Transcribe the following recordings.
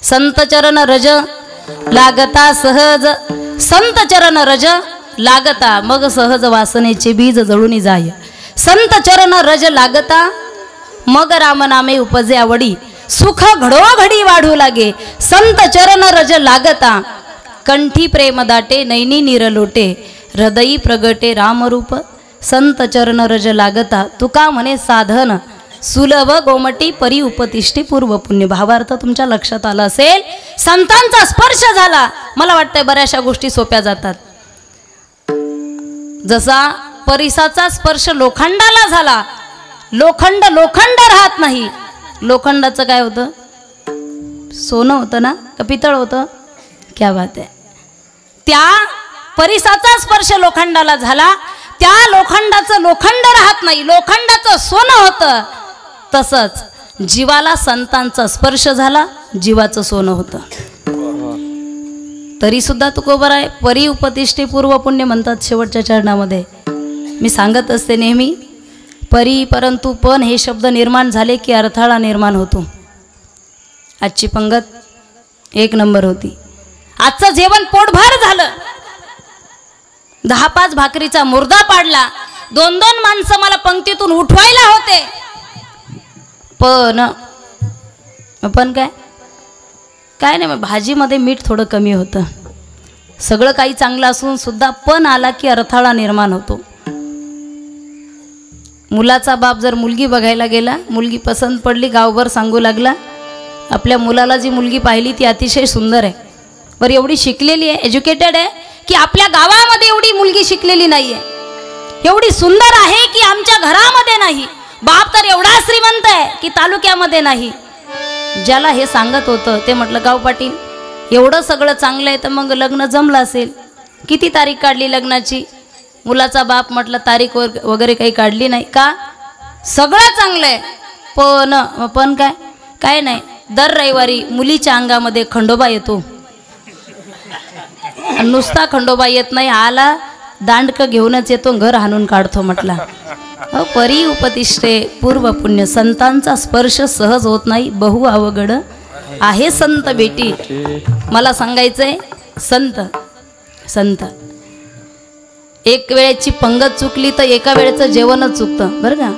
संत चरण रज लागता सहज, संत चरण रज लागता मग सहज वासनेचे बीज जळून जाय. संत चरण रज लागता मग राम नामे उपजे आवडी, सुख घडोघडी वाढू लागे. संत चरण रज लागता कंठी प्रेम दाटे, नैनी नीर लोटे, हृदयी प्रगटे रामरूप. संत चरण रज लागता तुका म्हणे साधन, सुलभ गोमटी परी उपतिष्ठी पूर्व पुण्य. भावार्थ तुमच्या लक्षात आला असेल. संतांचा स्पर्श झाला, मला वाटतंय बऱ्याचशा गोष्टी सोप्या जातात. जसा परिसाचा स्पर्श लोखंडाला झाला, लोखंड राहत नाही. लोखंडाचं काय होतं? सोनं होतं ना का पितळ होतं? क्या बात आहे. त्या परिसाचा स्पर्श लोखंडाला झाला, त्या लोखंडाचं लोखंड राहत नाही, लोखंडाचं सोनं होतं. तसंच जीवाला संतांचा स्पर्श झाला, जीवाचं सोनं होतं. तरी सुद्धा तुकोबर आहे परी उपतिष्ठे पूर्व पुण्य म्हणतात शेवटच्या चरणामध्ये. मी सांगत असते नेहमी परी परंतु पण हे शब्द निर्माण झाले की अडथळा निर्माण होतो. आजची पंगत एक नंबर होती. आजचं जेवण पोटभर झालं. 10-5 भाकरीचा मुर्दा पाडला. 2-2 माणसं मला पंक्तीतून उठवायला होते. पण काय नाही, मग भाजीमध्ये मीठ थोडं कमी होतं. सगळं काही चांगलं असून सुद्धा पण आला की अडथळा निर्माण होतो. मुलाचा बाप जर मुलगी बघायला गेला, मुलगी पसंत पडली, गावभर सांगू लागला आपल्या मुलाला जी मुलगी पाहिली ती अतिशय सुंदर आहे, बरं एवढी शिकलेली आहे, एज्युकेटेड आहे, की आपल्या गावामध्ये एवढी मुलगी शिकलेली नाही आहे, एवढी सुंदर आहे की आमच्या घरामध्ये नाही. बाप तर एवढा श्रीमंत आहे की तालुक्यामध्ये नाही. ज्याला हे सांगत होतं ते म्हटलं गाव पाटील एवढं सगळं चांगलं आहे तर मग लग्न जमलं असेल. किती तारीख काढली लग्नाची? मुलाचा बाप म्हटलं तारीख वगैरे काही काढली नाही. का? सगळं चांगलं आहे. पण काय नाही, दर रविवारी मुलीच्या अंगामध्ये खंडोबा येतो. नुसता खंडोबा येत नाही, आला दांडक घेऊनच येतो, घर हाणून काढतो. म्हटला परी उपतिष्ठे पूर्व पुण्य. संतांचा स्पर्श सहज होत नाही, बहु अवघड आहे संत बेटी. मला सांगायचंय संत एक वेळेची पंगत चुकली तर एका वेळेचं जेवणच चुकतं. बरं का?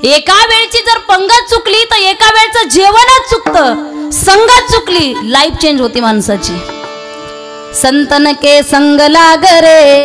एका वेळची जर पंगत चुकली तर एका वेळचं जेवणच चुकतं. संगत चुकली लाईफ चेंज होती माणसाची. संतन के संग लाग रे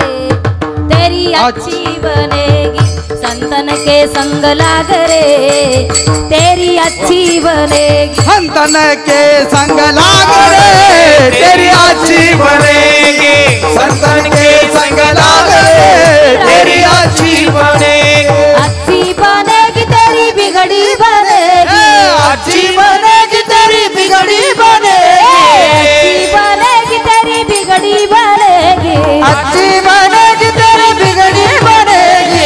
तेरी अच्छी बनेगी, संतन के संग लाग रे तेरी अच्छी बनेगी, संतन के संग लाग रे तेरी अच्छी बनेगी, संतन के संग लाग रे तेरी अच्छी बनेगी, अच्छी बनेगी तेरी बिगड़ी बनेगी, अच्छी बनेगी तेरी बिगड़ी बनेगी, अच्छी बनेगी तेरी बिगड़ी बनेगी, अच्छी बनेगी तेरी बिगड़ी बनेगी,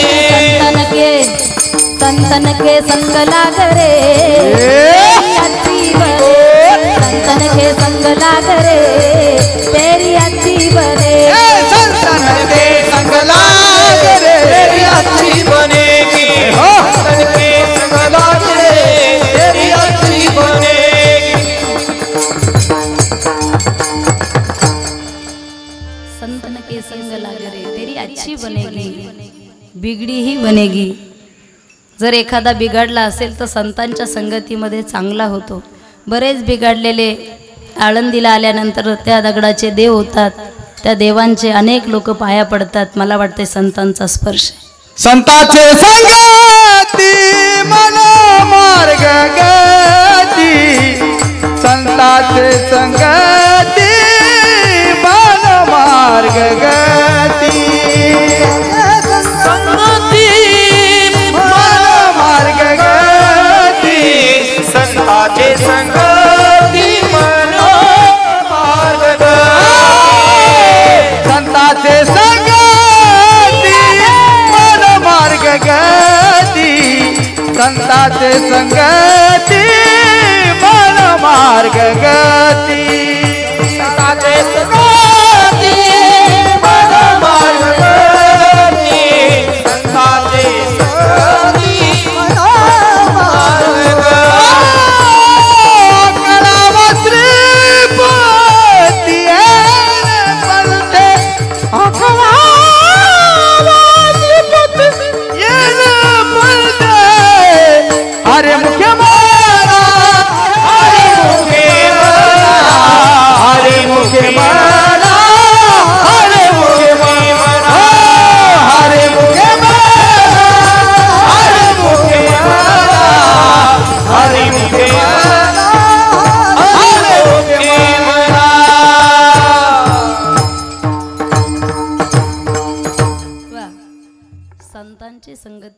संतन के संग लाग रे तेरी अच्छी बनेगी, संतन के संग लाग रे तेरी अच्छी बनेगी, संतन के संग लाग रे तेरी अच्छी बनेगी, संतन के संग लाग रे तेरी अच्छी बनेगी, संतन के संग लाग रे तेरी अच्छी बनेगी, बिगड़ी ही बनेगी. जर एखादा बिघडला असेल तर संतांच्या संगतीमध्ये चांगला होतो. बरेच बिघडलेले आळंदीला आल्यानंतर त्या दगडाचे देव होतात, त्या देवांचे अनेक लोक पाया पडतात. मला वाटते संतांचा स्पर्श. संताचे संगती मन मार्ग गती, संताचे संगती मन मार्ग गती, संगती मन मार्ग गती, संताचे संगती मन मार्ग गती, संताचे संगती मन मार्ग गती, संताचे संगती मन मार्ग गती.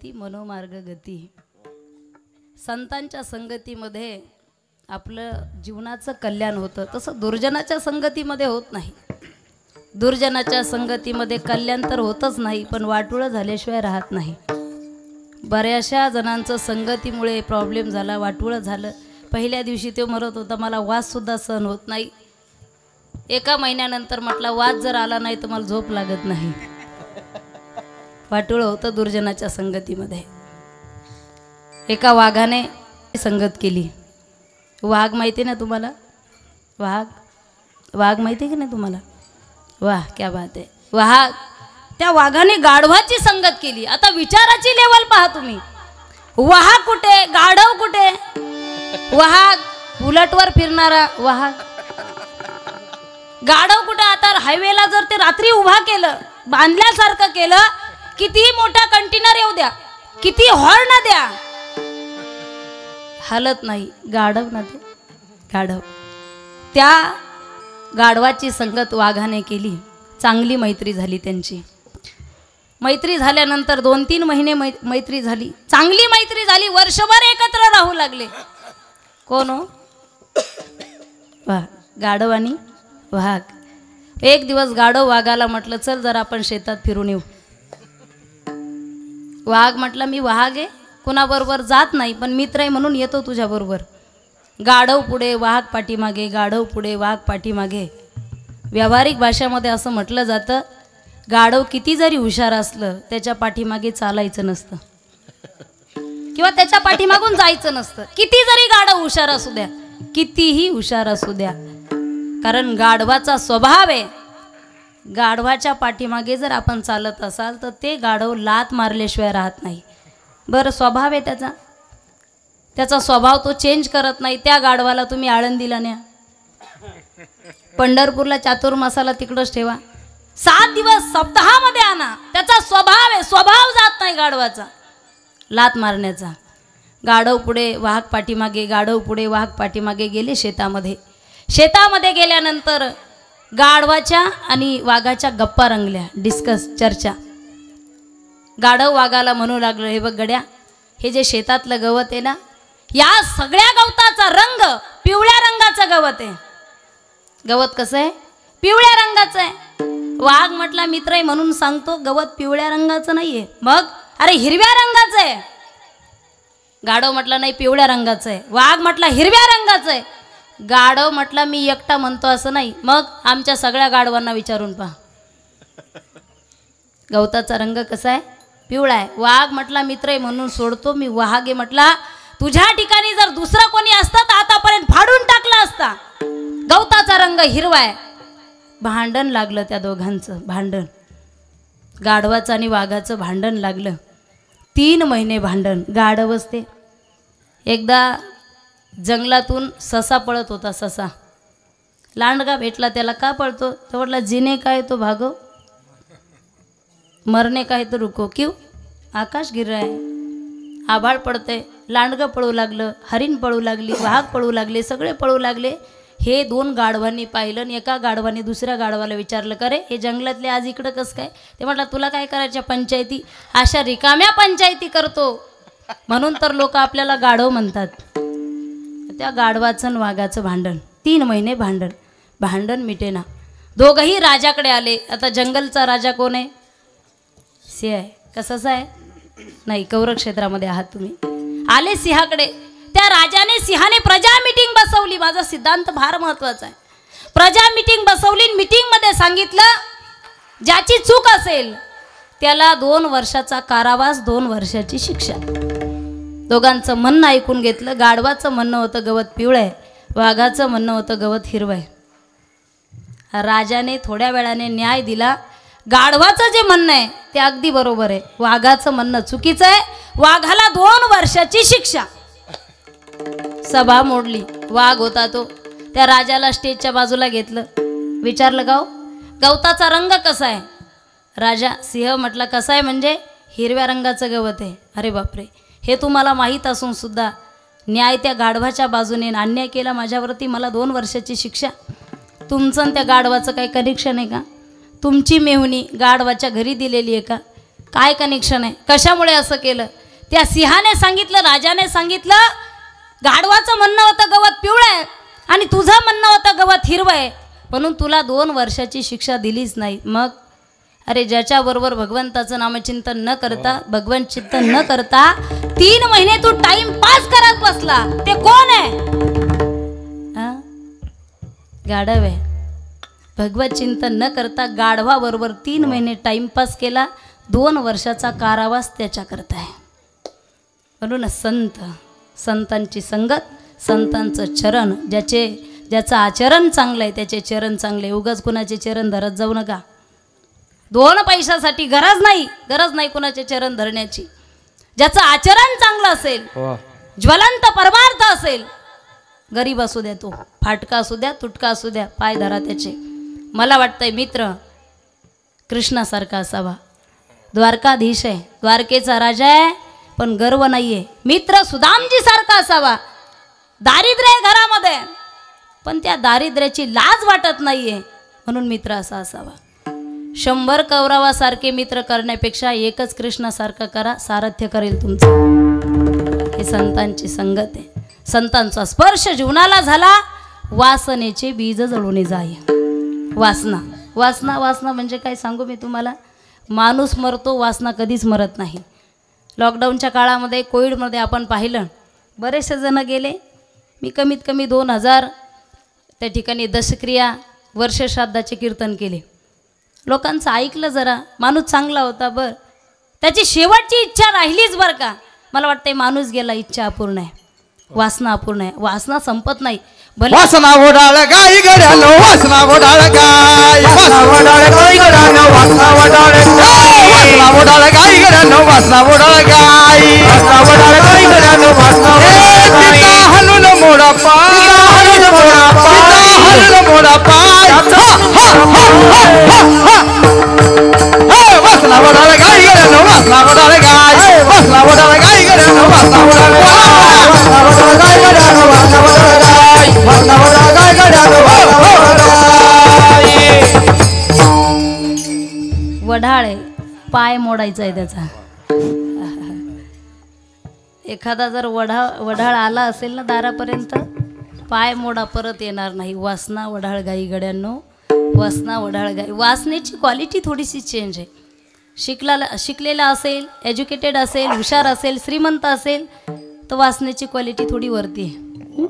संगती मनोमार्ग गती. संतांच्या संगतीमध्ये आपलं जीवनाचं कल्याण होतं, तसं दुर्जनाच्या संगतीमध्ये होत नाही. दुर्जनाच्या संगतीमध्ये कल्याण तर होतच नाही, पण वाटोळं झाल्याशिवाय राहत नाही. बऱ्याचशा जणांचं संगतीमुळे प्रॉब्लेम झाला, वाटोळं झालं. पहिल्या दिवशी तो मरत होता, मला वाससुद्धा सहन होत नाही. एका महिन्यानंतर म्हटला वास जर आला नाही तर मला झोप लागत नाही. वाटोळं होतं दुर्जनाच्या संगतीमध्ये. एका वाघाने संगत केली. वाघ माहिती ना तुम्हाला? वाघ माहिती की नाही तुम्हाला? वाह क्या बात आहे. वाघ, त्या वाघाने गाढवाची संगत केली. आता विचाराची लेवल पहा तुम्ही. वाघ कुठे, गाढव कुठे? वाघ बुलेटवर फिरणारा वाघ, गाढव कुठे? आता हायवेला जर ते रात्री उभा केलं, बांधल्यासारखं केलं, किती मोठा कंटेनर येऊ द्या, किती हॉर्न द्या, हालत नाही. गाढव ना ते गाढव. त्या गाढवाची संगत वाघाने केली. चांगली मैत्री झाली त्यांची. मैत्री झाल्यानंतर 2-3 महिने मैत्री झाली, चांगली मैत्री झाली. वर्षभर एकत्र राहू लागले. कोण हो? वाघ, गाढव आणि वाघ. एक दिवस गाढव वाघाला म्हटलं चल जरा आपण शेतात फिरून येऊ. वाघ म्हटलं मी वाघ आहे, कुणाबरोबर जात नाही, पण मित्र आहे म्हणून येतो तुझ्याबरोबर. गाढव पुढे वाघ पाठीमागे, गाढव पुढे वाघ पाठीमागे. व्यावहारिक भाषेमध्ये असं म्हटलं जातं, गाढव किती जरी हुशार असलं त्याच्या पाठीमागे चालायचं नसतं, किंवा त्याच्या पाठीमागून जायचं नसतं. किती जरी गाढव हुशार असू द्या, कितीही हुशार असू द्या, कारण गाढवाचा स्वभाव आहे. गाढवाच्या पाठीमागे जर आपण चालत असाल तर ते गाढव लात मारल्याशिवाय राहत नाही. बरं, स्वभाव आहे त्याचा, त्याचा स्वभाव तो चेंज करत नाही. त्या गाढवाला तुम्ही आळंदीला न्या, पंढरपूरला चातुर्मासाला तिकडंच ठेवा, 7 दिवस सप्ताहामध्ये आणा, त्याचा स्वभाव आहे, स्वभाव जात नाही गाढवाचा लात मारण्याचा. गाढव पुढे वाघ पाठीमागे, गाढव पुढे वाघ पाठीमागे गेले शेतामध्ये. शेतामध्ये गेल्यानंतर गाढवाच्या आणि वाघाच्या गप्पा रंगल्या, डिस्कस, चर्चा. गाढव वाघाला म्हणू लागलं, हे बघ गड्या, हे जे शेतातलं गवत आहे ना, या सगळ्या गवताचा रंग पिवळ्या रंगाचं गवत आहे. गवत कसं आहे? पिवळ्या रंगाचं आहे. वाघ म्हटला मित्र आहे म्हणून सांगतो, गवत पिवळ्या रंगाचं नाहीये. मग अरे हिरव्या रंगाचं आहे. गाढव म्हटला नाही पिवळ्या रंगाचं आहे. वाघ म्हटला हिरव्या रंगाचं आहे. गाढव म्हटला मी एकटा म्हणतो असं नाही, मग आमच्या सगळ्या गाढवांना विचारून पहा, गवताचा रंग कसा आहे? पिवळा आहे. वाघ म्हटला मित्र आहे म्हणून सोडतो, मी वाघ आहे म्हटला. तुझ्या ठिकाणी जर दुसरा कोणी असता तर आतापर्यंत फाडून टाकला असता. गवताचा रंग हिरवा आहे. भांडण लागलं त्या दोघांचं, भांडण. गाढवाचं आणि वाघाचं भांडण लागलं. 3 महिने भांडण. गाढव असते. एकदा जंगलातून ससा पळत होता. ससा लांडगा भेटला त्याला. का पळतो? तो म्हटला जिने काय तो भागो, मरने काय तो रुको. क्यों? आकाश गिर रहा है, आभाळ पडते. लांडगं पळू लागलं, हरिण पळू लागली, वाघ पळू लागले, सगळे पळू लागले. हे 2 गाढवांनी पाहिलं आणि एका गाढवाने दुसऱ्या गाढवाला विचारलं, का रे हे जंगलातले आज इकडं कसं काय? ते म्हटलं तुला काय करायच्या पंचायती, अशा रिकाम्या पंचायती करतो म्हणून तर लोक आपल्याला गाढव म्हणतात. त्या गाढवाचं आणि वाघाचं भांडण. 3 महिने भांडण. भांडण मिटेना. दोघंही राजाकडे आले. आता जंगलचा राजा कोण आहे? सिंह आहे. कसाचा आहे? नाही, कौरव क्षेत्रामध्ये आहात तुम्ही. आले सिंहाकडे. त्या राजाने, सिंहाने प्रजा मीटिंग बसवली. माझा सिद्धांत फार महत्वाचा आहे. प्रजा मीटिंग बसवली. मीटिंगमध्ये सांगितलं ज्याची चूक असेल त्याला 2 वर्षाचा कारावास, 2 वर्षाची शिक्षा. दोघांचं म्हणणं ऐकून घेतलं. गाढवाचं म्हणणं होतं गवत पिवळं आहे, वाघाचं म्हणणं होतं गवत हिरवं आहे. राजाने थोड्या वेळाने न्याय दिला. गाढवाचं जे म्हणणं आहे ते अगदी बरोबर आहे, वाघाचं म्हणणं चुकीचं आहे. वाघाला 2 वर्षाची शिक्षा. सभा मोडली. वाघ होता तो. त्या राजाला स्टेजच्या बाजूला घेतलं. विचारलं गाव गवताचा रंग कसा आहे? राजा सिंह म्हटला कसा आहे म्हणजे हिरव्या रंगाचं गवत आहे. अरे बापरे, हे तुम्हाला माहीत असून सुद्धा न्याय त्या गाढवाच्या बाजूने, अन्याय केला माझ्यावरती, मला 2 वर्षाची शिक्षा. तुमचं त्या गाढवाचं काही कनेक्शन आहे का? तुमची मेहुणी गाढवाच्या घरी दिलेली आहे का? काय कनेक्शन आहे? कशामुळे असं केलं? त्या सिंहाने सांगितलं, राजाने सांगितलं, गाढवाचं म्हणणं होतं गवत पिवळं आहे आणि तुझं म्हणणं होतं गवत हिरवं आहे, म्हणून तुला 2 वर्षाची शिक्षा दिलीच नाही. मग अरे ज्याच्याबरोबर भगवंताचं नामचिंतन न करता, भगवंत चिंतन न करता 3 महिने तू टाइम पास करत बसला, ते कोण आहे? गाढव आहे. भगवत चिंतन न करता गाढवाबरोबर 3 महिने टाइमपास केला, 2 वर्षाचा कारावास त्याच्या करता आहे. म्हणून संतांची संगत, संतांचं चरण, ज्याचं आचरण चांगलं आहे त्याचे चरण चांगले. उगाच कुणाचे चरण धरत जाऊ नका. 2 पैशासाठी गरज नाही कुणाचे चरण धरण्याची. ज्याचं आचरण चांगलं असेल, ज्वलंत परमार्थ असेल, गरीब असू द्या, तो फाटका असू द्या, तुटका असू द्या, पाय धरा त्याचे. मला वाटतंय मित्र कृष्णासारखा असावा. द्वारकाधीश आहे, द्वारकेचा राजा आहे, पण गर्व नाहीये. मित्र सुदामजी सारखा असावा. दारिद्र्य आहे घरामध्ये, पण त्या दारिद्र्याची लाज वाटत नाहीये, म्हणून मित्र असा असावा. 100 कौरवासारखे मित्र करण्यापेक्षा एकच कृष्णासारखं करा, सारथ्य करेल तुमचं. हे संतांची संगत आहे. संतांचा स्पर्श जीवनाला झाला, वासनेचे बीज जळून जाय. वासना म्हणजे काय सांगू मी तुम्हाला? माणूस मरतो, वासना कधीच मरत नाही. लॉकडाऊनच्या काळामध्ये, कोविडमध्ये आपण पाहिलं, बरेचसे जण गेले. मी कमीत कमी 2000 त्या ठिकाणी दशक्रिया वर्षश्राद्धाचे कीर्तन केले. लोकांचं ऐकलं जरा. माणूस चांगला होता, बरं त्याची शेवटची इच्छा राहिलीच बरं का. मला वाटतंय माणूस गेला, इच्छा अपूर्ण आहे, वासना अपूर्ण आहे. वासना संपत नाही. वासना ओढाळ गाई गड्यानो, वासना ओढाळ गाई, वासना ओढाळ गाई गड्यानो, वासना ओढाळ गाई, वासना ओढाळ गाई गड्यानो, वासना ओढाळ गाई, वासना ओढाळ गाई गड्यानो, वासना ओढाळ गाई. पिता हनुन मोडा पाय, पिता हनुन मोडा पाय, हनुन मोडा पाय. वासना ओढाळ गाई गड्यानो, वासना ओढाळ गाई, वासना ओढाळ गाई गड्यानो, वासना ओढाळ गाई, वासना ओढाळ गाई गड्यानो, वासना ओढाळ गाई, वासना ओढाळ गाई गड्यानो, वासना ओढाळ गाई. वढाळ आहे, पाय मोडायचा आहे त्याचा. एखादा जर वढाळ आला असेल ना दारापर्यंत, पाय मोडा, परत येणार नाही. वासना वढाळ गाई गड्यांनो, वासना वढाळ गाई. वासनेची क्वालिटी थोडीशी चेंज आहे. शिकलेला असेल, एज्युकेटेड असेल, हुशार असेल, श्रीमंत असेल, तर वासनेची क्वालिटी थोडी वरती आहे.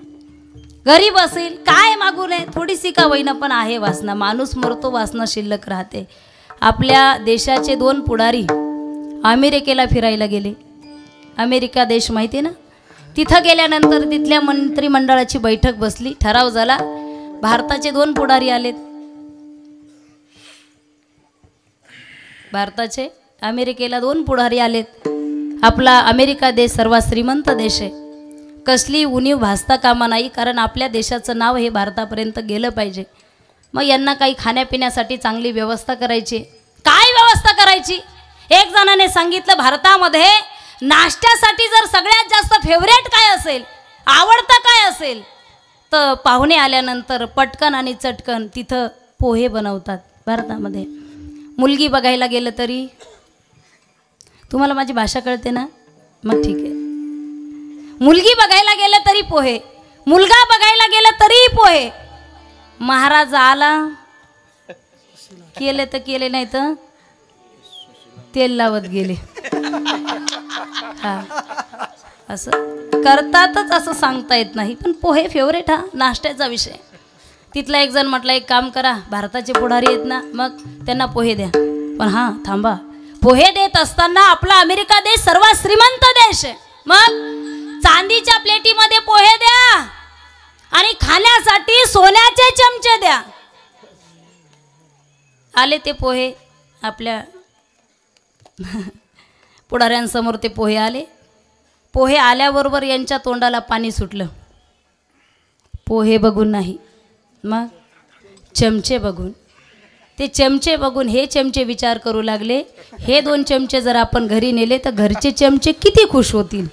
गरीब असेल, काय मागू नये, थोडीशी का होईना पण आहे वासना. माणूस मरतो, वासना शिल्लक राहते. आपल्या देशाचे 2 पुढारी अमेरिकेला फिरायला गेले. अमेरिका देश माहिती ना. तिथं गेल्यानंतर तिथल्या मंत्रिमंडळाची बैठक बसली, ठराव झाला. भारताचे 2 पुढारी आलेत. भारताचे अमेरिकेला 2 पुढारी आलेत. आपला अमेरिका देश सर्वात श्रीमंत देश आहे. कसली उणीव भासता कामा नाही, कारण आपल्या देशाचं नाव हे भारतापर्यंत गेलं पाहिजे. मग यांना काही खाण्यापिण्यासाठी चांगली व्यवस्था करायची. काय व्यवस्था करायची? एक जणाने सांगितलं, भारतामध्ये नाश्त्यासाठी जर सगळ्यात जास्त फेवरेट काय असेल, आवडतं काय असेल, तर पाहुणे आल्यानंतर पटकन आणि चटकन तिथं पोहे बनवतात भारतामध्ये. मुलगी बघायला गेलं तरी, तुम्हाला माझी भाषा कळते ना, मग ठीक आहे. मुलगी बघायला गेलं तरी पोहे, मुलगा बघायला गेलं तरी पोहे. महाराज आला, केले तर केले, नाही तर तेल लावत गेले. हा, असं करतातच असं सांगता येत नाही, पण पोहे फेवरेट हा नाश्त्याचा विषय. तिथला एक जण म्हटलं, एक काम करा, भारताचे पुढारी आहेत ना, मग त्यांना पोहे द्या. पण हां थांबा, पोहे देत असताना आपला अमेरिका देश सर्वात श्रीमंत देश आहे. मग चांदीच्या प्लेटीमध्ये पोहे द्या आणि खाण्यासाठी सोन्याचे चमचे द्या. आले ते पोहे आपल्या पुढाऱ्यांसमोर, ते पोहे आले. पोहे आल्याबरोबर यांच्या तोंडाला पाणी सुटलं. पोहे बघून नाही, मग चमचे बघून. ते चमचे बघून हे चमचे विचार करू लागले, हे 2 चमचे जर आपण घरी नेले तर घरचे चमचे किती खुश होतील.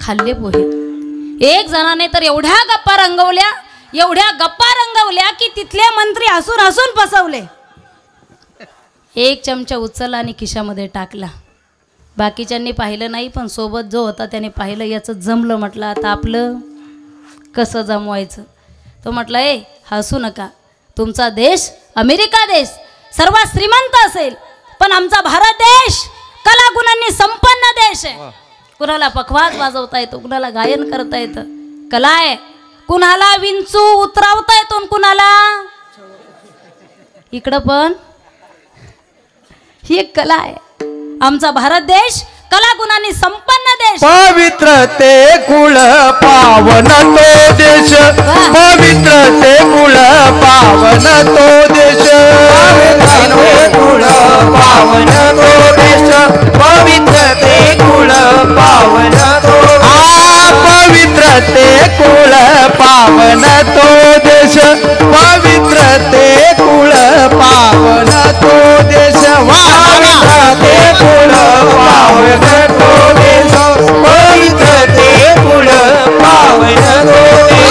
खाल्ले पोहे. एक जणाने तर एवढ्या गप्पा रंगवल्या की तिथले मंत्री हसून हसून फसवले. एक चमचा उचलला आणि खिशामध्ये टाकला. बाकीच्यांनी पाहिलं नाही, पण सोबत जो होता त्याने पाहिलं. याचं जमलं. म्हटलं आता आपलं कसं जमवायचं. तो म्हटलं ए हसू नका, तुमचा देश अमेरिका देश सर्वात श्रीमंत असेल, पण आमचा भारत देश कलागुणांनी संपन्न देश आहे. कुणाला पखवाज वाजवता येतो, कुणाला गायन करता येतं, कला आहे. कुणाला विंचू उतरावता येतो, कुणाला इकडं पण ही एक कला आहे. आमचा भारत देश कलागुणांनी संपन्न देश. पवित्र ते कुळ पावन तो देश, पवित्र ते कुळ पावन तो देश, कुळ पावन तो देश, पवित्र ते कुळ पावन तो, पवित्र ते कुळ पावन तो देश, पवित्र ते कुळ पावन तो देश, पवित्र ते कुळ पावन तो देश, पवित्र ते कुळ पावन तो देश.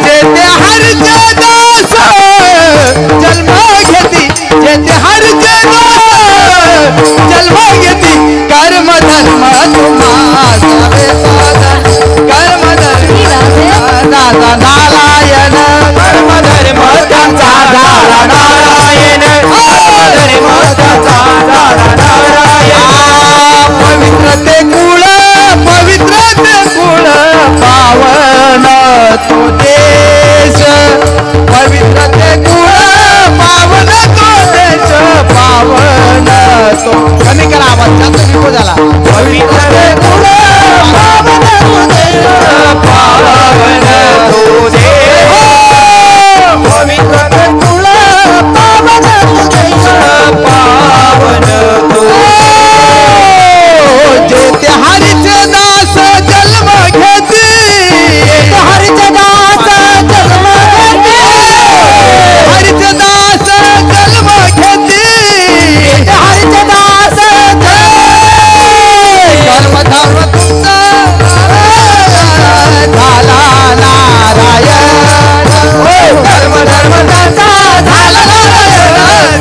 जेथे हरचे दास जन्म घेती, जेथे हरचे दास जन्म घेती, कर्म धर्म तुम्हाला कर्म धर्म दादा नारायण, कर्म धर्म त्यांचा झाला नारायण, धर्म त्यांचा झाला नारायण. पवित्र ते कुळ, पवित्र ते कुळ पावन तो देश, पवित्र ते कुळ पावन तो देश, पावन तो. कमी करा आवाज, जास्त निघू झाला. पवित्र ते कुळ पावन तो देश, पावन तो देश, पवित्र ते कुळ पावन तो देश, पावन तो. जेथे हरिचे दास जन्म घेती, हरिचे दास जन्म घेती, हरिचे दास जन्म घेती, हरिचे दास कर्म धर्म तुमचा झाला नारायण, कर्म धर्म त्यांचा झाला नारायण,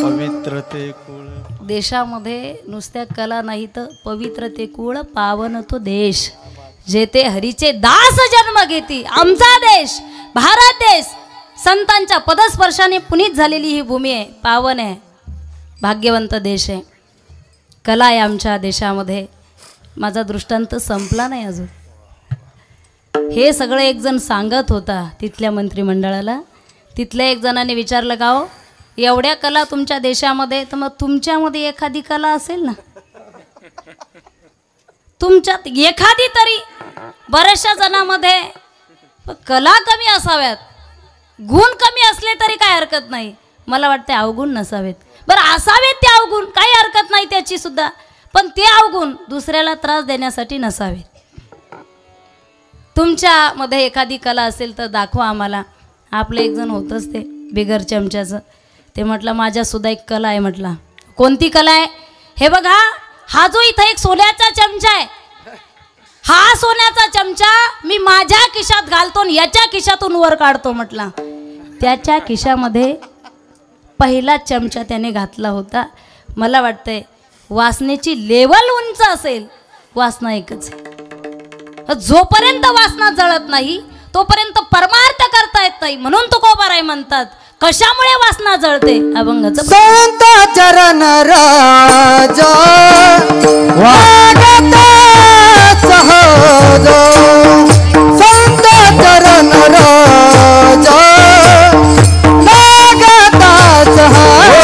पवित्र ते कुळ. देशामध्ये नुसत्या कला नाही तर पवित्र ते कुळ पावन तो देश, जेथे हरीचे दास जन्म घेती. आमचा देश भारत देश संतांच्या पदस्पर्शाने पुनीत झालेली ही भूमी आहे, पावन आहे, भाग्यवंत देश आहे. कला आहे आमच्या देशामध्ये. माझा दृष्टांत संपला नाही अजून. हे सगळं एक जण सांगत होता तिथल्या मंत्रिमंडळाला. तिथल्या एक जणाने विचारलं का हो एवढ्या कला तुमच्या देशामध्ये, तर मग तुमच्यामध्ये एखादी कला असेल ना, तुमच्यात एखादी तरी. बऱ्याचशा जणांमध्ये कला कमी असाव्यात, गुण कमी असले तरी काय हरकत नाही. मला वाटते अवगुण नसावेत. बरं असावेत ते अवगुण, काही हरकत नाही त्याची सुद्धा, पण ते अवगुण दुसऱ्याला त्रास देण्यासाठी नसावेत. तुमच्यामध्ये एखादी कला असेल तर दाखवा आम्हाला. आपलं एक जण होतंच ते बिगर चमच्याचं. ते म्हटलं माझ्यासुद्धा एक कला आहे. म्हटलं कोणती कला आहे? हे बघा, हा जो इथं एक सोन्याचा चमचा आहे, हा सोन्याचा चमचा मी माझ्या खिशात घालतो आणि याच्या खिशातून वर काढतो. म्हटलं त्याच्या खिशामध्ये पहिला चमचा त्याने घातला होता. मला वाटतंय वासनेची लेवल उंच असेल, वासना एकच आहे. जोपर्यंत वासना जळत नाही तोपर्यंत परमार्थ करता येत नाही. म्हणून तुकोबाराय म्हणतात कशामुळे वासना जळते? अभंगाचं संत चरण राज वागत सहज, संत चरण राज वागत सहज,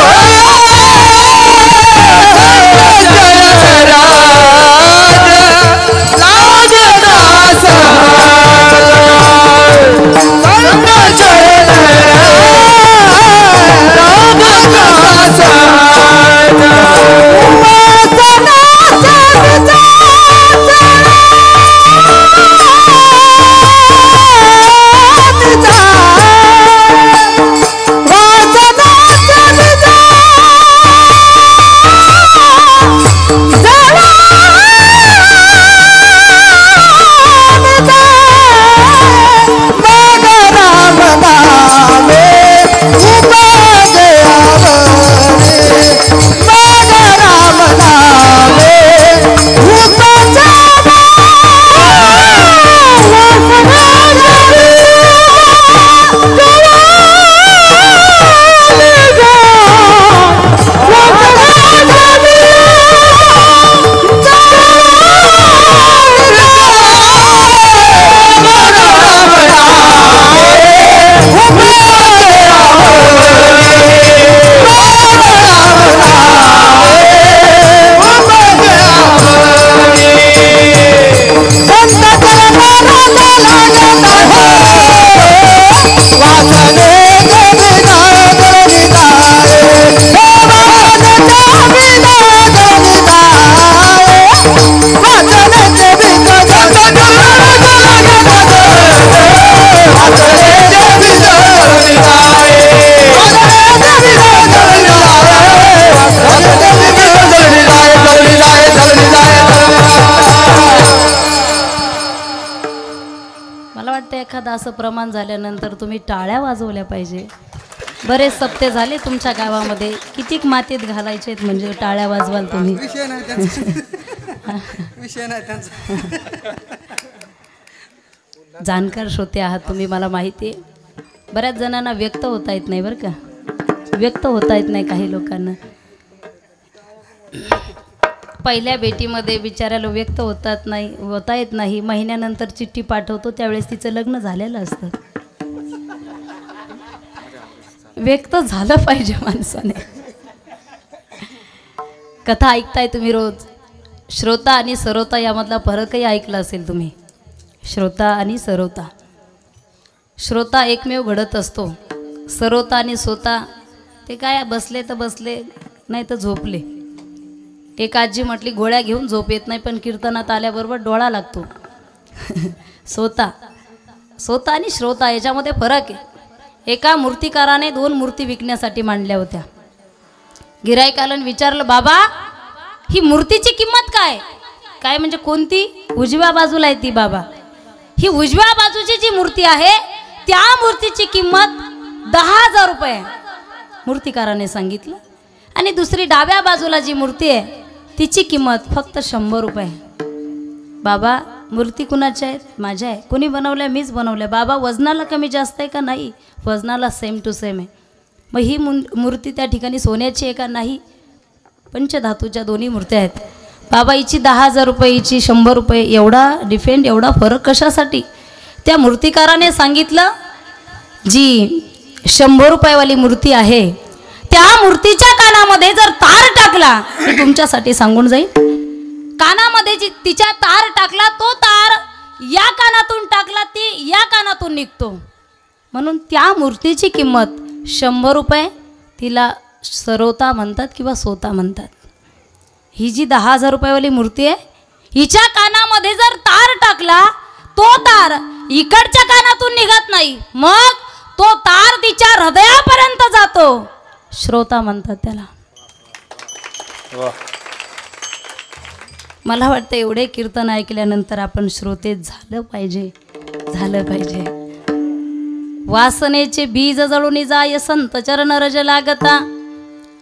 एखादा असं प्रमाण झाल्यानंतर तुम्ही टाळ्या वाजवल्या पाहिजे. बरेच सप्ते झाले तुमच्या गावामध्ये, कितीक मातीत घालायचे आहेत म्हणजे टाळ्या वाजवाल तुम्ही. विषय नाही त्यांचा. विषय नाही त्यांचा. जाणकार श्रोते आहात तुम्ही, मला माहिती आहे. बऱ्याच जणांना व्यक्त होता येत नाही बरं का, व्यक्त होता येत नाही काही लोकांना. पहिल्या भेटीमध्ये बिचाऱ्याला व्यक्त होता येत नाही. महिन्यानंतर चिठ्ठी पाठवतो त्यावेळेस तिचं लग्न झालेलं असतं. व्यक्त झालं पाहिजे माणसाने. कथा ऐकताय तुम्ही रोज. श्रोता आणि सरोता यामधला फरकही ऐकला असेल तुम्ही. श्रोता आणि सरोता. श्रोता एकमेव घडत असतो. सरोता आणि सोता ते काय, बसले तर बसले, नाही तर झोपले. एक आजी म्हटली गोळ्या घेऊन झोप येत नाही, पण कीर्तनात आल्याबरोबर डोळा लागतो. सोता आणि श्रोता याच्यामध्ये फरक आहे. एका मूर्तिकाराने 2 मूर्ती विकण्यासाठी मांडल्या होत्या. गिराईकाला विचारलं, बाबा ही मूर्तीची किंमत काय? काय म्हणजे कोणती? उजव्या बाजूला आहे ती बाबा. ही उजव्या बाजूची जी मूर्ती आहे त्या मूर्तीची किंमत 10,000 रुपये मूर्तिकाराने सांगितलं. आणि दुसरी डाव्या बाजूला जी मूर्ती आहे तिची किंमत फक्त 100 रुपये. बाबा मूर्ती कुणाच्या आहेत? माझ्या आहे. कोणी बनवल्या? मीच बनवल्या. बाबा वजनाला कमी जास्त आहे का? नाही, वजनाला सेम टू सेम आहे. मग ही मूर्ती त्या ठिकाणी सोन्याची आहे का? नाही, पंचधातूच्या दोन्ही मूर्त्या आहेत. बाबा हिची 10,000 रुपये, हिची 100 रुपये. एवढा डिफेंड, एवढा फरक कशासाठी? त्या मूर्तिकाराने सांगितलं, जी 100 रुपयेवाली मूर्ती आहे त्या मूर्तीच्या कानामध्ये जर तार टाकला, मी तुमच्यासाठी सांगून जाईल, कानामध्ये जी तिच्या तार टाकला, तो तार या कानातून टाकला, ती या कानातून निघतो. म्हणून त्या मूर्तीची किंमत 100 रुपये. तिला सरोता म्हणतात किंवा सोता म्हणतात. ही जी 10,000 रुपयेवाली मूर्ती आहे, हिच्या कानामध्ये जर तार टाकला, तो तार इकडच्या कानातून निघत नाही, मग तो तार तिच्या हृदयापर्यंत जातो. श्रोता म्हणतात त्याला. मला वाटतं एवढे कीर्तन ऐकल्यानंतर आपण श्रोते झालं पाहिजे. वासनेचे बीज जळून जाय संत चरण रज लागता.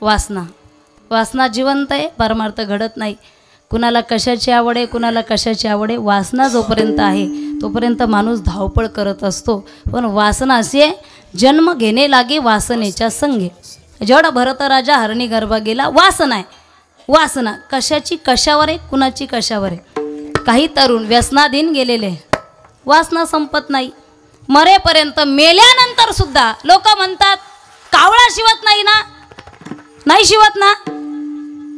वासना जिवंत आहे, परमार्थ घडत नाही. कुणाला कशाची आवड आहे, कुणाला कशाची आवड आहे. वासना जोपर्यंत आहे तोपर्यंत माणूस धावपळ करत असतो. पण वासना अशी आहे, जन्म घेणे लागे वासनेच्या संगे. जेवढा भरत राजा हरणी गर्भा गेला, वासना आहे. वासना कशाची कशावर आहे, कुणाची कशावर आहे. काही तरुण व्यसनाधीन गेलेले, वासना संपत नाही. मरेपर्यंत, मेल्यानंतर सुद्धा लोक म्हणतात कावळा शिवत नाही ना, नाही शिवत ना,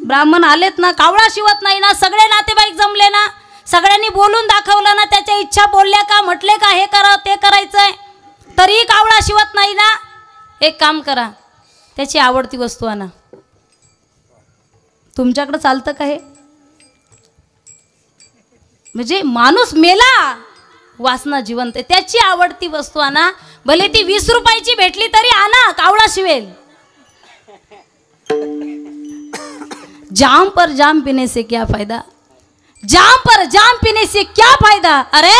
ब्राह्मण आलेत ना, कावळा शिवत नाही ना, सगळे नातेवाईक जमले ना, सगळ्यांनी बोलून दाखवलं ना, त्याच्या इच्छा बोलल्या का, म्हटले का हे करा ते करायचंय, तरी कावळा शिवत नाही ना. एक काम करा, त्याची आवडती वस्तू आणा. तुमच्याकडे चालतं का हे? म्हणजे माणूस मेला, वासना जिवंत आहे. त्याची आवडती वस्तू आणा, भले ती 20 रुपयाची भेटली तरी आणा, कावळा शिवेल. जाम पर जाम पीने से क्या फायदा, जाम पर जाम पीने से क्या फायदा. अरे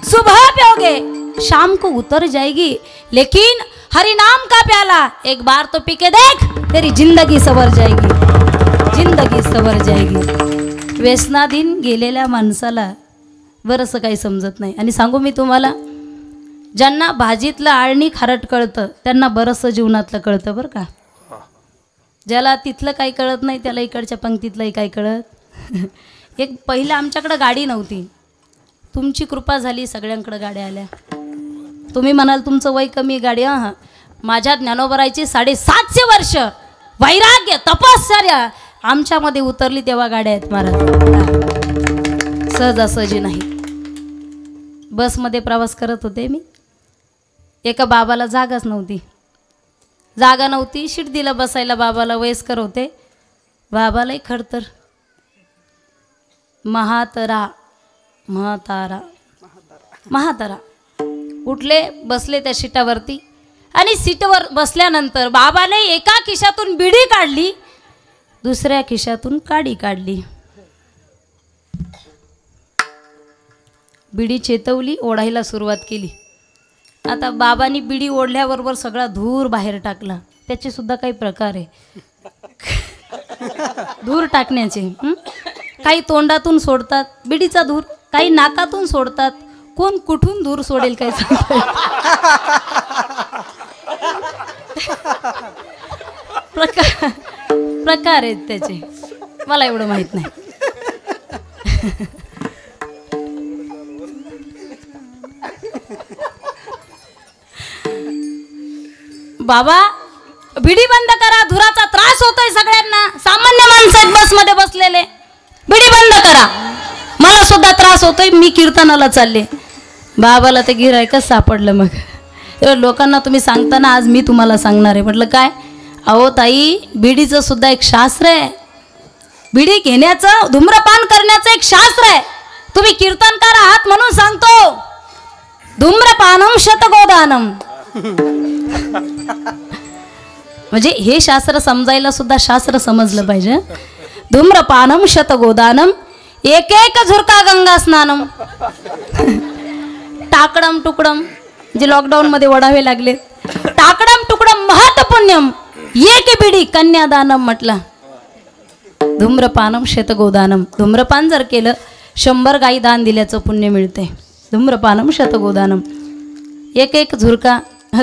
सुबह पियोगे शाम को उतर जाएगी, लेकिन हरि नाम का प्याला एक बार तो पी के देख, तेरी जिंदगी सवर जाएगी, जिंदगी सवर जाएगी. व्यसनाधीन गेलेल्या माणसाला बरंसं काही समजत नाही. आणि सांगू मी तुम्हाला, ज्यांना भाजीतलं आळणी खारट कळतं त्यांना बरंचसं जीवनातलं कळतं बरं का. ज्याला तिथलं काही कळत नाही त्याला इकडच्या पंक्तीतलंही काही कळत. एक पहिलं आमच्याकडं गाडी नव्हती, तुमची कृपा झाली सगळ्यांकडं गाड्या आल्या. तुम्ही म्हणाल तुमचं वय कमी, गाडी हां, माझ्या ज्ञानोबरायची 750 वर्ष वैराग्य तपश्चर्या आमच्यामध्ये उतरली तेव्हा गाड्या आहेत महाराज. सहजासहजी नाही. बसमध्ये प्रवास करत होते मी, एका बाबाला जागाच नव्हती, जागा नव्हती, शीट दिलं बसायला बाबाला, वयस्कर होते. बाबालाही खडतर, महातारा उठले, बसले त्या शीटावरती. आणि सीटवर बसल्यानंतर बाबाने एका खिशातून बिडी काढली, दुसऱ्या खिशातून काडी काढली. बिडी चेतवली, ओढायला सुरुवात केली. आता बाबांनी बिडी ओढल्याबरोबर सगळा धूर बाहेर टाकला. त्याचे सुद्धा काही प्रकार आहे धूर टाकण्याचे. काही तोंडातून सोडतात बिडीचा धूर, काही नाकातून सोडतात. कोण कुठून धूर सोडेल काय सांगता प्रकार आहेत त्याचे, मला एवढं माहित नाही. बाबा बिडी बंद करा, धुराचा त्रास होतोय सगळ्यांना. सामान्य माणसं आहेत बसमध्ये बसलेले, बिडी बंद करा. मला सुद्धा त्रास होतोय, मी कीर्तनाला चालले. बाबाला ते गिऱ्हाईकच सापडलं. मग लोकांना तुम्ही सांगताना आज मी तुम्हाला सांगणार आहे. म्हटलं काय? अहो ताई, बिडीचं सुद्धा एक शास्त्र आहे. बिडी घेण्याचं, धूम्रपान करण्याचं एक शास्त्र आहे. तुम्ही कीर्तनकार आहात म्हणून सांगतो, धूम्रपानम शतगोदानम. म्हणजे हे शास्त्र समजायला सुद्धा शास्त्र समजलं पाहिजे. धूम्रपानम शतगोदानम एक एक झुरका गंगा स्नानम. टाकडम टुकडम जे लॉकडाऊन मध्ये ओढावे लागले, टाकडम टुकडम महत पुण्यम एक बिडी कन्यादानम म्हटलं. धूम्रपानम शतगोदानम. धूम्रपान जर केलं 100 गाई दान दिल्याचं पुण्य मिळते. धूम्रपानम शतगोदानम. एक एक झुरका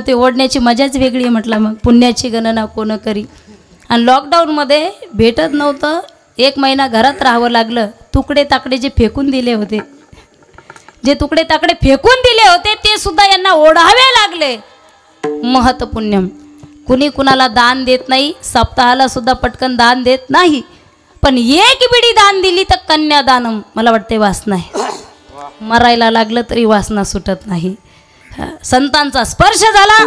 ते ओढण्याची मजाच वेगळी आहे म्हटलं. मग पुण्याची गणना कोण करी. आणि लॉकडाऊनमध्ये भेटत नव्हतं, 1 महिना घरात राहावं लागलं. तुकडे ताकडे जे फेकून दिले होते, जे तुकडे ताकडे फेकून दिले होते ते सुद्धा यांना ओढावे लागले. महत पुण्यम. कुणी कुणाला दान देत नाही, सप्ताहाला सुद्धा पटकन दान देत नाही. पण एक बिडी दान दिली तर कन्यादानम. मला वाटते वासना आहे. मरायला लागलं तरी वासना सुटत नाही. संतांचा स्पर्श झाला,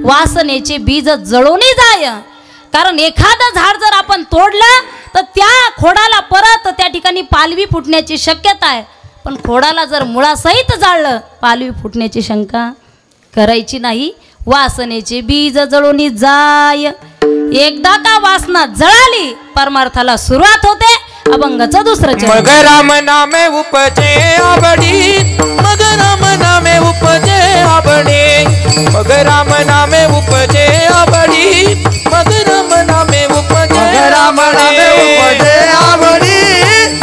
वासनेचे बीज जळूनही जाय. कारण एखादं झाड जर आपण तोडलं तर त्या खोडाला परत त्या ठिकाणी पालवी फुटण्याची शक्यता आहे. पण खोडाला जर मुळासहित जाळलं, पालवी फुटण्याची शंका करायची नाही. वासनेचे बीज जळून जाय. एकदा का वासना जळाली, परमार्थाला सुरुवात होते. अभंगाचं दुसरं चरण. मग राम नामे उपजे आवडी, मग राम नामे उपजे आवडी, मग राम नामे उपजे आवडी, मग राम नामे उपजे राम नामे उपजे आवडी,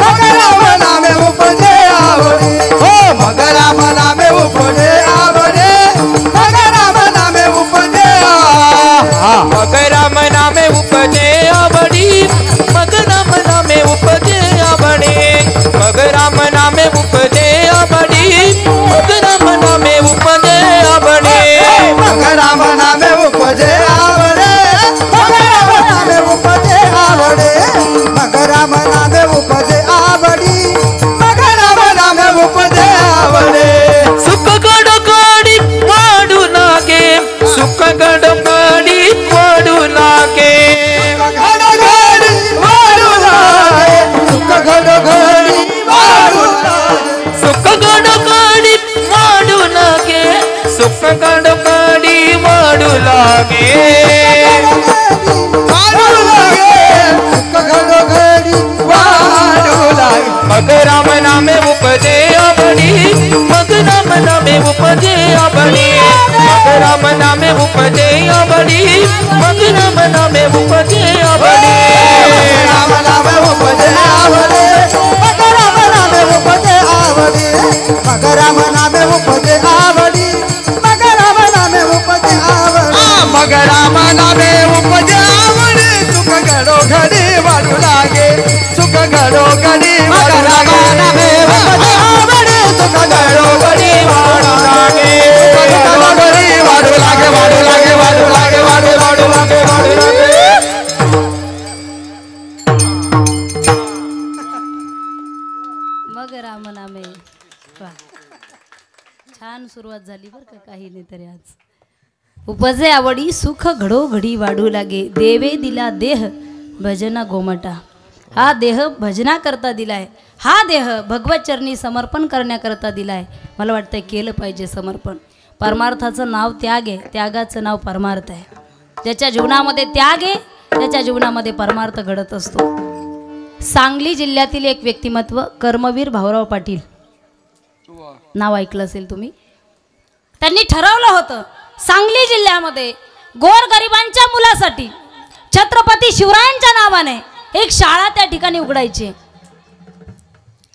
मग राम नामे उपजे आवडी, हो मग राम नामे उपजे आवडी, मग राम नामे उपजे, मग राम नामे उपजे आवडी, मग राम नामे उपजे आवडी, मग राम नामे उपजे आवडी, मग राम नामे उपजे आवडी, मग राम नामे उपजे आवडी, मग राम नामे उपजे आवडी, मग राम नामे उपजे आवडी, मग राम नामे उपजे आवडी. सुख गडगडी वाढू लागे, सुख गडगडी वाढू लागे, गडगडी वाढू लागे, सुख गडगडी वाढू लागे, सुख गडगडी वाढू लागे, सुख गडगडी वाढू लागे, वाढू लागे, सुख गडगडी वाढू लागे. मग राम नामे उपजे आवडी, मग राम नामे उपजे आवडी, मग राम नामे उपजे आवडी, मग राम नामे उपजे आवडी, राम नामे उपजे आवडी, मग राम नामे उपजे आवडी, मग राम नामे उपजे आवडी, मग राम नामे उपजे आवडी, मग राम नामे उपजे आवडी, सुख घडो घडी वाढू लागे, सुख घडो घडी वाढू लागे, नामे उपजे आवडी, सुख घडो घडी वाढू लागे, सुख घडो घडी वाढू लागे, वाढू लागे, वाढू लागे, वाढू वाढू लागे, वाढू लागे. मग राम नामे. वा, छान सुरुवात झाली बरं का. काही नाही तरी आज उपजे आवडी, सुख घडो घडी वाढू लागे, देवे दिला देह भजना गोमटा. हा देह भजनाकरता दिलाय, हा देह भगवत चरणी समर्पण करण्याकरता दिलाय. मला वाटतं केलं पाहिजे समर्पण. परमार्थाचं नाव त्याग आहे, त्यागाचं नाव परमार्थ आहे. ज्याच्या जीवनामध्ये त्याग आहे त्याच्या जीवनामध्ये परमार्थ घडत असतो. सांगली जिल्ह्यातील एक व्यक्तिमत्व कर्मवीर भाऊराव पाटील, नाव ऐकलं असेल तुम्ही. त्यांनी ठरवलं होतं सांगली जिल्ह्यामध्ये गोरगरिबांच्या मुलासाठी छत्रपती शिवरायांच्या नावाने एक शाळा त्या ठिकाणी उघडायची,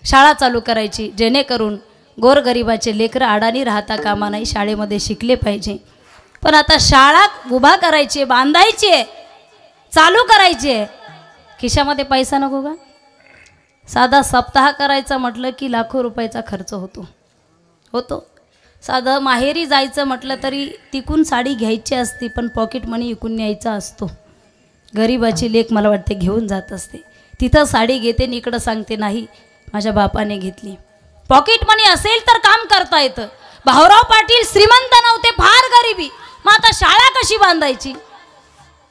शाळा चालू करायची, जेणेकरून गोरगरिबाचे लेकरं अडाणी राहता कामा नाही, शाळेमध्ये शिकले पाहिजे. पण आता शाळा उभा करायची, बांधायची आहे, चालू करायची आहे, खिशामध्ये पैसा नको का? साधा सप्ताह करायचा म्हटलं की लाखो रुपयाचा खर्च होतो. साधं माहेरी जायचं म्हटलं तरी तिकून साडी घ्यायची असती, पण पॉकेट मनी इकून न्यायचा असतो. गरीबाची लेक मला वाटते घेऊन जात असते, तिथं साडी घेते आणि इकडं सांगते नाही माझ्या बापाने घेतली. पॉकेट मनी असेल तर काम करता येतं. भाऊराव पाटील श्रीमंत नव्हते, फार गरिबी. मग आता शाळा कशी बांधायची?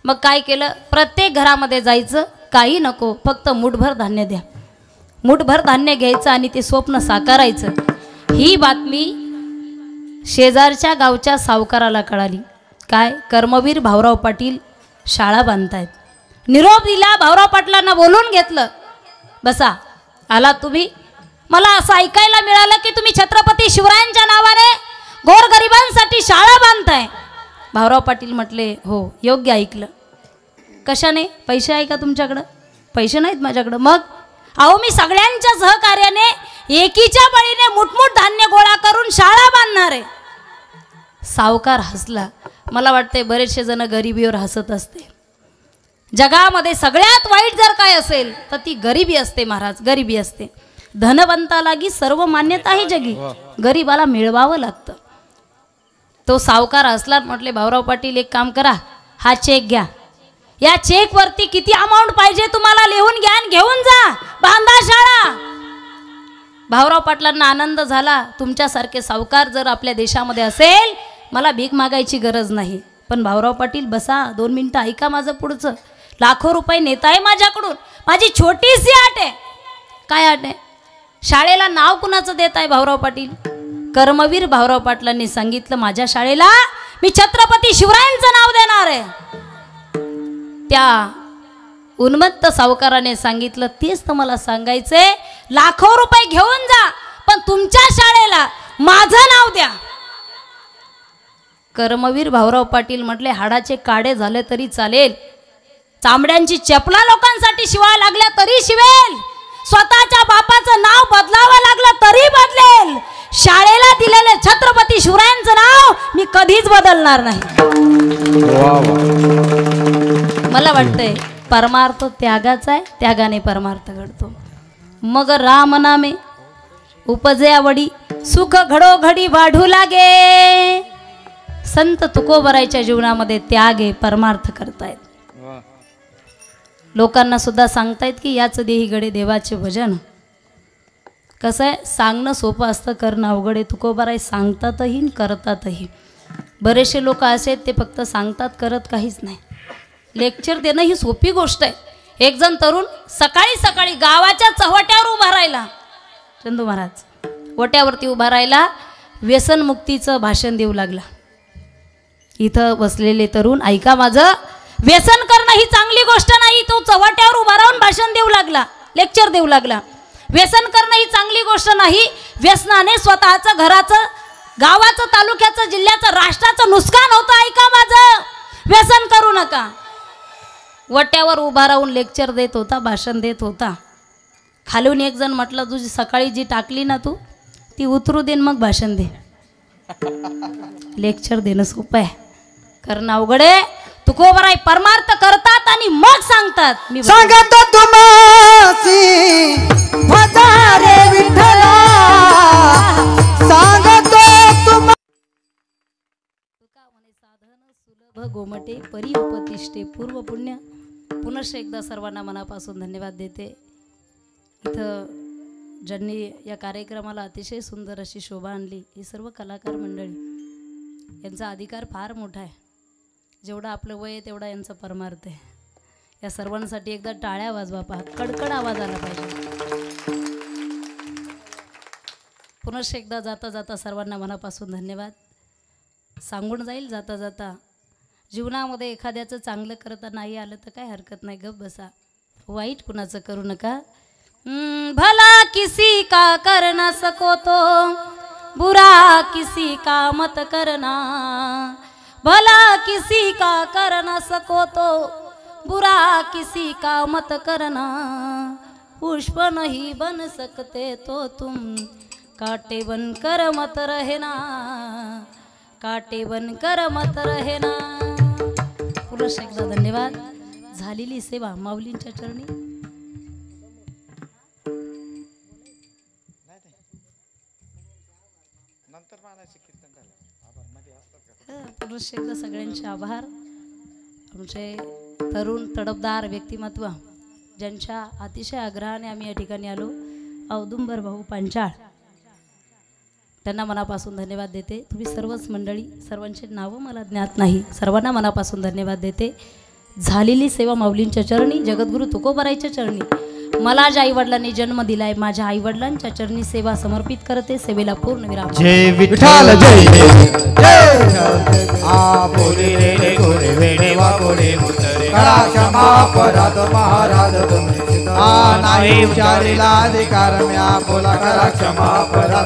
मग काय केलं, प्रत्येक घरामध्ये जायचं, काही नको, फक्त मुठभर धान्य द्या. मुठभर धान्य घ्यायचं आणि ते स्वप्न साकारायचं. ही बातमी शेजारच्या गावच्या सावकाराला कळाली. काय, कर्मवीर भाऊराव पाटील शाळा बांधतायत. निरोप दिला, भाऊराव पाटलांना बोलून घेतलं. बसा, आला तुम्ही, मला असं ऐकायला मिळालं की तुम्ही छत्रपती शिवरायांच्या नावाने गोरगरिबांसाठी शाळा बांधताय. भाऊराव पाटील म्हटले, हो योग्य ऐकलं. कशाने? पैसे आहे का तुमच्याकडं? पैसे नाहीत माझ्याकडं. मग अहो मी सगळ्यांच्या सहकार्याने एकीच्या बळीने मुठमुठ धान्य गोळा करून शाळा बांधणार आहे. सावकार हसला. मला वाटते बरेचसे जण गरिबीवर हसत असते. जगामध्ये सगळ्यात वाईट जर काय असेल तर ती गरिबी असते महाराज, गरिबी असते. धनवंतालागी सर्व मान्यता आहे जगी, गरिबाला मिळवावं लागतं. तो सावकार हसला. म्हटले, भाऊराव पाटील एक काम करा, हा चेक घ्या, या चेक वरती किती अमाऊंट पाहिजे तुम्हाला लिहून घ्या आणि घेऊन जा, बांधा शाळा. भाऊराव पाटलांना आनंद झाला. तुमच्यासारखे सावकार जर आपल्या देशामध्ये असेल, मला भीक मागायची गरज नाही. पण भाऊराव पाटील बसा, 2 मिनिटं ऐका माझं पुढचं. लाखो रुपये नेताय माझ्याकडून, माझी छोटीशी आट आहे. काय आट आहे? शाळेला नाव कुणाचं देत आहे भाऊराव पाटील? कर्मवीर भाऊराव पाटलांनी सांगितलं, माझ्या शाळेला मी छत्रपती शिवरायांचं नाव देणार आहे. त्या उन्मत्त सावकाराने सांगितलं, तेच तर मला सांगायचंय, लाखो रुपये घेऊन जा, पण तुमच्या शाळेला माझं नाव द्या. कर्मवीर भाऊराव पाटील म्हटले, हाडाचे काडे झाले तरी चालेल, चामड्यांची चपला लोकांसाठी शिवाय लागल्या तरी शिवेल, स्वतःच्या बापाचं नाव बदलावं लागलं तरी बदलेल, शाळेला दिलेले छत्रपती शिवरायांचं नाव मी कधीच बदलणार नाही. मला वाटतंय परमार्थ त्यागाचा आहे, त्यागाने परमार्थ घडतो. मग राम नामे उपजे आवडी, सुख घडोघडी वाढू लागे. संत तुकोबरायच्या जीवनामध्ये त्याग आहे, परमार्थ करतायत. लोकांना सुद्धा सांगतायत की याच देही गडे देवाचे भजन. कसं आहे, सांगणं सोपं असतं, करणं अवघड आहे. तुकोबाराय सांगतातही करतातही. बरेचसे लोक असे आहेत ते फक्त सांगतात, करत काहीच नाही. लेक्चर देणं ही सोपी गोष्ट आहे. एक जण तरुण सकाळी सकाळी गावाच्या चव्हाट्यावर उभा राहिला, चंदू महाराज ओट्यावरती उभा राहिला, व्यसनमुक्तीचं भाषण देऊ लागला. इथं बसलेले तरुण ऐका माझं, व्यसन करणं ही चांगली गोष्ट नाही. तो चव्हाट्यावर उभा राहून भाषण देऊ लागला, लेक्चर देऊ लागला. व्यसन करणं ही चांगली गोष्ट नाही. व्यसनाने स्वतःचं, घराचं, गावाचं, तालुक्याचं, जिल्ह्याचं, राष्ट्राचं नुकसान होतं. ऐका माझं, व्यसन करू नका. वट्यावर उभा राहून लेक्चर देत होता, भाषण देत होता. खालून एक जण म्हटलं, तुझी सकाळी जी टाकली ना तू ती उतरू दे मग भाषण दे. लेक्चर देणं सोपं आहे, करणं अवघड आहे. तुकोबराय परमार्थ करतात आणि मग सांगतात. मी सांगतो तुम्हासी वदारे विठ्ठला, सांगतो तुम्हा तुका म्हणे साधन सुलभ गोमटे परी उपतिष्ठे पूर्व पुण्य. पुनश्च एकदा सर्वांना मनापासून धन्यवाद देते. इथं ज्यांनी या कार्यक्रमाला अतिशय सुंदर अशी शोभा आणली, ही सर्व कलाकार मंडळी, यांचा अधिकार फार मोठा आहे. जेवढं आपलं वय आहे तेवढा यांचा परमार्थ आहे. या सर्वांसाठी एकदा टाळ्या वाजवा, पहा कडकड आवाज आला पाहिजे. पुनश्च एकदा जाता जाता सर्वांना मनापासून धन्यवाद सांगून जाईल. जाता जाता जीवनामध्ये एखाद्याचं चांगलं करता नाही आलं तर काय हरकत नाही, गप बसा, वाईट कुणाचं करू नका. भला किसी का कर ना सको तो बुरा किसी का मत करना, भला किसी का कर न सको तो बुरा किसी का मत करना, पुष्प नहीं बन सकते तो तुम कांटे बनकर मत रहना, कांटे बनकर मत रहना. पुरुष एकदा धन्यवाद. झालेली सेवा माऊलींच्या चरणी. पुरुष एकदा सगळ्यांचे आभार. आमचे तरुण तडफदार व्यक्तिमत्व ज्यांच्या अतिशय आग्रहाने आम्ही या ठिकाणी आलो, औदुंबर भाऊ पांचाळ, त्यांना मनापासून धन्यवाद देते. तुम्ही सर्वच मंडळी, सर्वांचे नावं मला ज्ञात नाही, सर्वांना मनापासून धन्यवाद देते. झालेली सेवा माऊलींच्या चरणी, जगद्गुरु तुकोबारायच्या चरणी. मला ज्या आईवडिलांनी जन्म दिलाय, माझ्या आईवडिलांच्या चरणी सेवा समर्पित करते. सेवेला पूर्ण विराम. जय विठ्ठल जय महाराज नाही उचारीला अधिकार म्या बोला करा क्षमा परा.